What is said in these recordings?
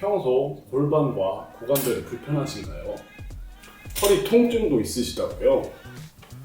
평소 골반과 고관절이 불편하신가요? 허리 통증도 있으시다고요?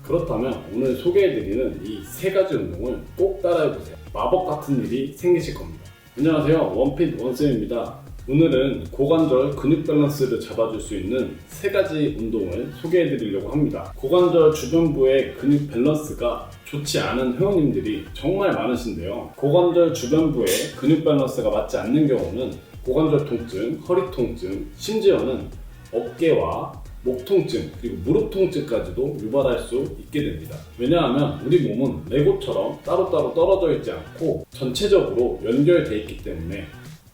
그렇다면 오늘 소개해드리는 이 세 가지 운동을 꼭 따라해보세요. 마법 같은 일이 생기실 겁니다. 안녕하세요, 원핏 원쌤입니다. 오늘은 고관절 근육 밸런스를 잡아줄 수 있는 세 가지 운동을 소개해드리려고 합니다. 고관절 주변부의 근육 밸런스가 좋지 않은 회원님들이 정말 많으신데요. 고관절 주변부의 근육 밸런스가 맞지 않는 경우는 고관절 통증, 허리 통증, 심지어는 어깨와 목 통증, 그리고 무릎 통증까지도 유발할 수 있게 됩니다. 왜냐하면 우리 몸은 레고처럼 따로따로 떨어져 있지 않고 전체적으로 연결되어 있기 때문에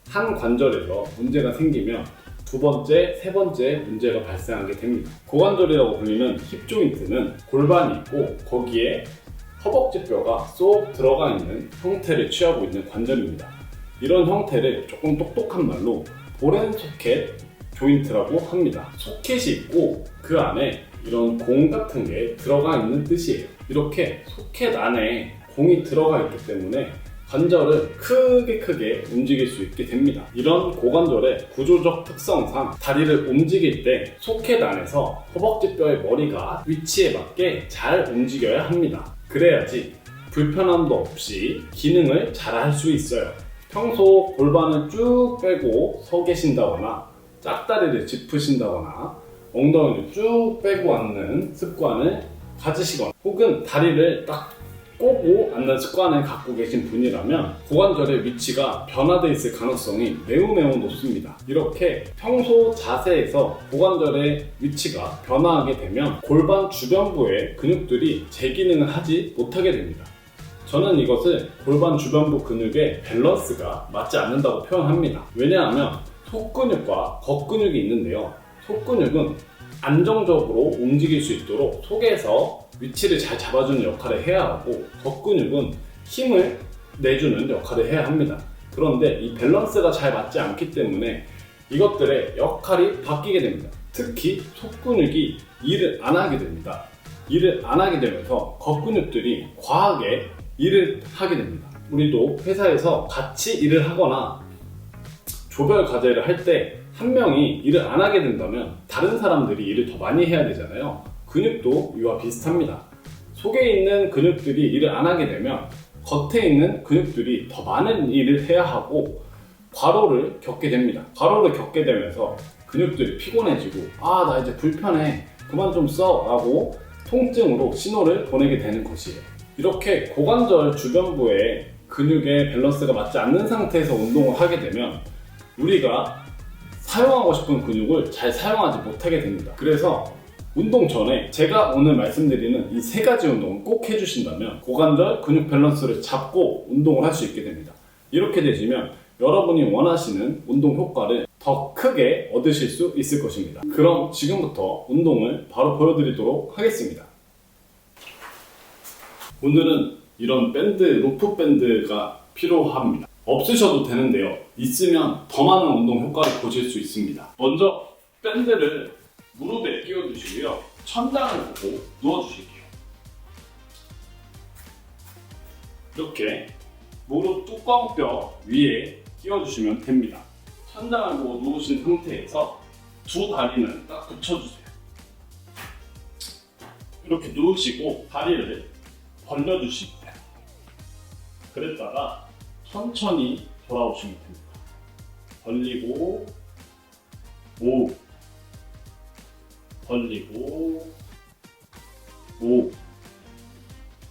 한 관절에서 문제가 생기면 두 번째, 세 번째 문제가 발생하게 됩니다. 고관절이라고 불리는 힙 조인트는 골반이 있고 거기에 허벅지 뼈가 쏙 들어가 있는 형태를 취하고 있는 관절입니다. 이런 형태를 조금 똑똑한 말로 볼앤 소켓 조인트라고 합니다. 소켓이 있고 그 안에 이런 공 같은 게 들어가 있는 뜻이에요. 이렇게 소켓 안에 공이 들어가 있기 때문에 관절을 크게 움직일 수 있게 됩니다. 이런 고관절의 구조적 특성상 다리를 움직일 때 소켓 안에서 허벅지 뼈의 머리가 위치에 맞게 잘 움직여야 합니다. 그래야지 불편함도 없이 기능을 잘 할 수 있어요. 평소 골반을 쭉 빼고 서 계신다거나 짝다리를 짚으신다거나 엉덩이를 쭉 빼고 앉는 습관을 가지시거나 혹은 다리를 딱 꼬고 앉는 습관을 갖고 계신 분이라면 고관절의 위치가 변화되어 있을 가능성이 매우 높습니다. 이렇게 평소 자세에서 고관절의 위치가 변화하게 되면 골반 주변부의 근육들이 제 기능을 하지 못하게 됩니다. 저는 이것을 골반 주변부 근육의 밸런스가 맞지 않는다고 표현합니다. 왜냐하면 속근육과 겉근육이 있는데요. 속근육은 안정적으로 움직일 수 있도록 속에서 위치를 잘 잡아주는 역할을 해야 하고 겉근육은 힘을 내주는 역할을 해야 합니다. 그런데 이 밸런스가 잘 맞지 않기 때문에 이것들의 역할이 바뀌게 됩니다. 특히 속근육이 일을 안 하게 됩니다. 일을 안 하게 되면서 겉근육들이 과하게 일을 하게 됩니다. 우리도 회사에서 같이 일을 하거나 조별 과제를 할 때 한 명이 일을 안 하게 된다면 다른 사람들이 일을 더 많이 해야 되잖아요. 근육도 이와 비슷합니다. 속에 있는 근육들이 일을 안 하게 되면 겉에 있는 근육들이 더 많은 일을 해야 하고 과로를 겪게 됩니다. 과로를 겪게 되면서 근육들이 피곤해지고 나 이제 불편해, 그만 좀 써 라고 통증으로 신호를 보내게 되는 것이에요. 이렇게 고관절 주변부의 근육의 밸런스가 맞지 않는 상태에서 운동을 하게 되면 우리가 사용하고 싶은 근육을 잘 사용하지 못하게 됩니다. 그래서 운동 전에 제가 오늘 말씀드리는 이 세 가지 운동을 꼭 해주신다면 고관절 근육 밸런스를 잡고 운동을 할 수 있게 됩니다. 이렇게 되시면 여러분이 원하시는 운동 효과를 더 크게 얻으실 수 있을 것입니다. 그럼 지금부터 운동을 바로 보여드리도록 하겠습니다. 오늘은 이런 밴드, 로프 밴드가 필요합니다. 없으셔도 되는데요. 있으면 더 많은 운동 효과를 보실 수 있습니다. 먼저 밴드를 무릎에 끼워주시고요. 천장을 보고 누워주실게요. 이렇게 무릎 뚜껑뼈 위에 끼워주시면 됩니다. 천장을 보고 누우신 상태에서 두 다리는 딱 붙여주세요. 이렇게 누우시고 다리를 벌려주시면 돼요. 그랬다가 천천히 돌아오시면 됩니다. 벌리고 모, 벌리고 모.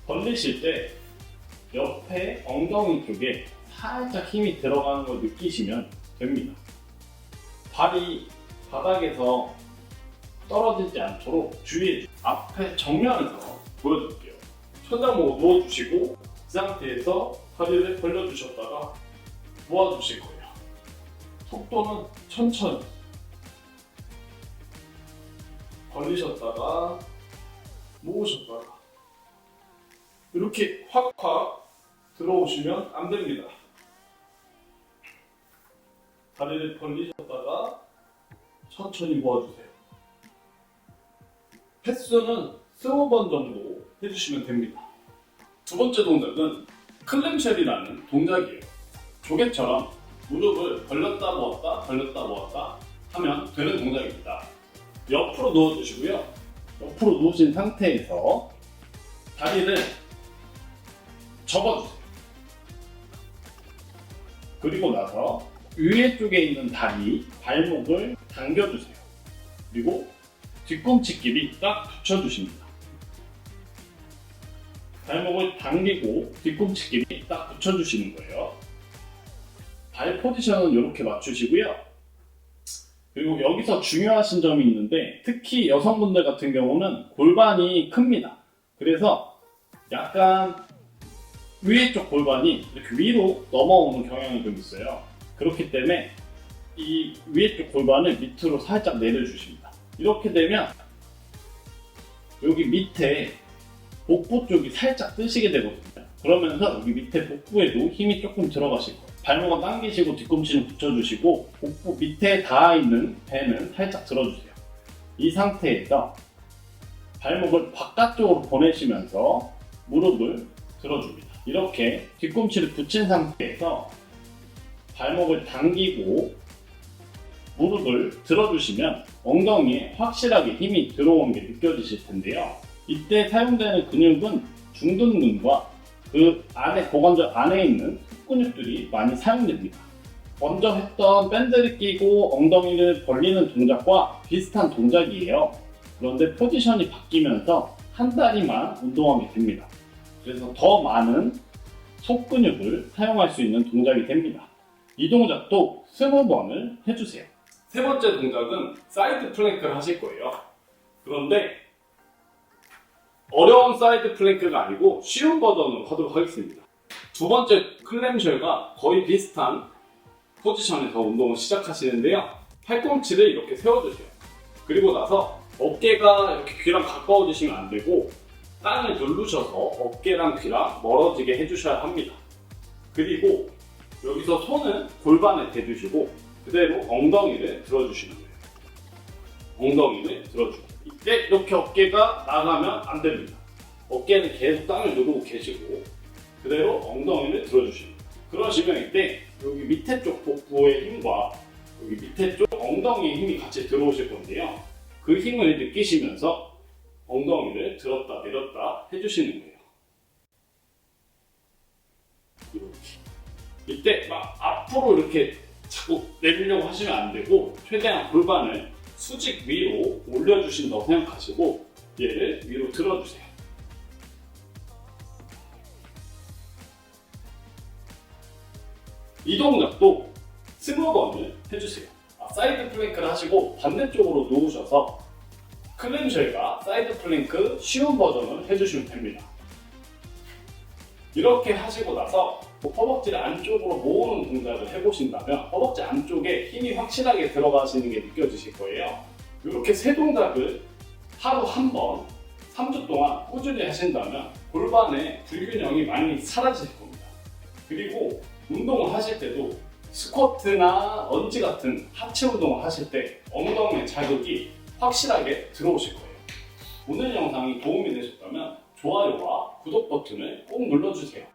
벌리실 때 옆에 엉덩이 쪽에 살짝 힘이 들어가는 걸 느끼시면 됩니다. 발이 바닥에서 떨어지지 않도록 주의해 주세요. 앞에 정면에서 보여줄게요. 천장 보고 누워주시고 이 상태에서 다리를 벌려주셨다가 모아주실 거예요. 속도는 천천히 벌리셨다가 모으셨다가 이렇게 확확 들어오시면 안 됩니다. 다리를 벌리셨다가 천천히 모아주세요. 횟수는 20번 정도 해주시면 됩니다. 두 번째 동작은 클램쉘이라는 동작이에요. 조개처럼 무릎을 벌렸다 모았다 벌렸다 모았다 하면 되는 동작입니다. 옆으로 누워주시고요. 옆으로 누우신 상태에서 다리를 접어주세요. 그리고 나서 위에 쪽에 있는 다리, 발목을 당겨주세요. 그리고 뒤꿈치끼리 딱 붙여주십니다. 발목을 당기고 뒤꿈치끼리 딱 붙여주시는 거예요. 발 포지션은 이렇게 맞추시고요. 그리고 여기서 중요하신 점이 있는데 특히 여성분들 같은 경우는 골반이 큽니다. 그래서 약간 위에 쪽 골반이 이렇게 위로 넘어오는 경향이 좀 있어요. 그렇기 때문에 이 위에 쪽 골반을 밑으로 살짝 내려주십니다. 이렇게 되면 여기 밑에 복부 쪽이 살짝 뜨시게 되거든요. 그러면서 여기 밑에 복부에도 힘이 조금 들어가실 거예요. 발목은 당기시고 뒤꿈치는 붙여주시고 복부 밑에 닿아 있는 배는 살짝 들어주세요. 이 상태에서 발목을 바깥쪽으로 보내시면서 무릎을 들어줍니다. 이렇게 뒤꿈치를 붙인 상태에서 발목을 당기고 무릎을 들어주시면 엉덩이에 확실하게 힘이 들어오는 게 느껴지실 텐데요. 이때 사용되는 근육은 중둔근과 그 안에 고관절 안에 있는 속근육들이 많이 사용됩니다. 먼저 했던 밴드를 끼고 엉덩이를 벌리는 동작과 비슷한 동작이에요. 그런데 포지션이 바뀌면서 한 다리만 운동하게 됩니다. 그래서 더 많은 속근육을 사용할 수 있는 동작이 됩니다. 이 동작도 20번을 해주세요. 세 번째 동작은 사이드 플랭크를 하실 거예요. 그런데 어려운 사이드 플랭크가 아니고 쉬운 버전으로 하도록 하겠습니다. 두 번째 클램쉘과 거의 비슷한 포지션에서 운동을 시작하시는데요. 팔꿈치를 이렇게 세워주세요. 그리고 나서 어깨가 이렇게 귀랑 가까워지시면 안 되고 땅을 누르셔서 어깨랑 귀랑 멀어지게 해주셔야 합니다. 그리고 여기서 손은 골반에 대주시고 그대로 엉덩이를 들어주시는 거예요. 엉덩이를 들어주고 이때 이렇게 어깨가 나가면 안 됩니다. 어깨는 계속 땅을 누르고 계시고 그대로 엉덩이를 들어주십니다. 그러시면 이때 여기 밑에 쪽 복부의 힘과 여기 밑에 쪽 엉덩이의 힘이 같이 들어오실 건데요. 그 힘을 느끼시면서 엉덩이를 들었다 내렸다 해주시는 거예요. 이렇게. 이때 막 앞으로 이렇게 자꾸 내리려고 하시면 안 되고 최대한 골반을 수직 위로 올려주신다고 생각하시고 얘를 위로 들어주세요. 이 동작도 20번을 해주세요. 사이드 플랭크를 하시고 반대쪽으로 누우셔서 클램쉘과 사이드 플랭크 쉬운 버전을 해주시면 됩니다. 이렇게 하시고 나서 허벅지를 안쪽으로 모으는 동작을 해보신다면 허벅지 안쪽에 힘이 확실하게 들어가시는 게 느껴지실 거예요. 이렇게 세 동작을 하루 한 번 3주 동안 꾸준히 하신다면 골반의 불균형이 많이 사라질 겁니다. 그리고 운동을 하실 때도 스쿼트나 런지 같은 하체 운동을 하실 때 엉덩이의 자극이 확실하게 들어오실 거예요. 오늘 영상이 도움이 되셨다면 좋아요와 구독 버튼을 꼭 눌러주세요.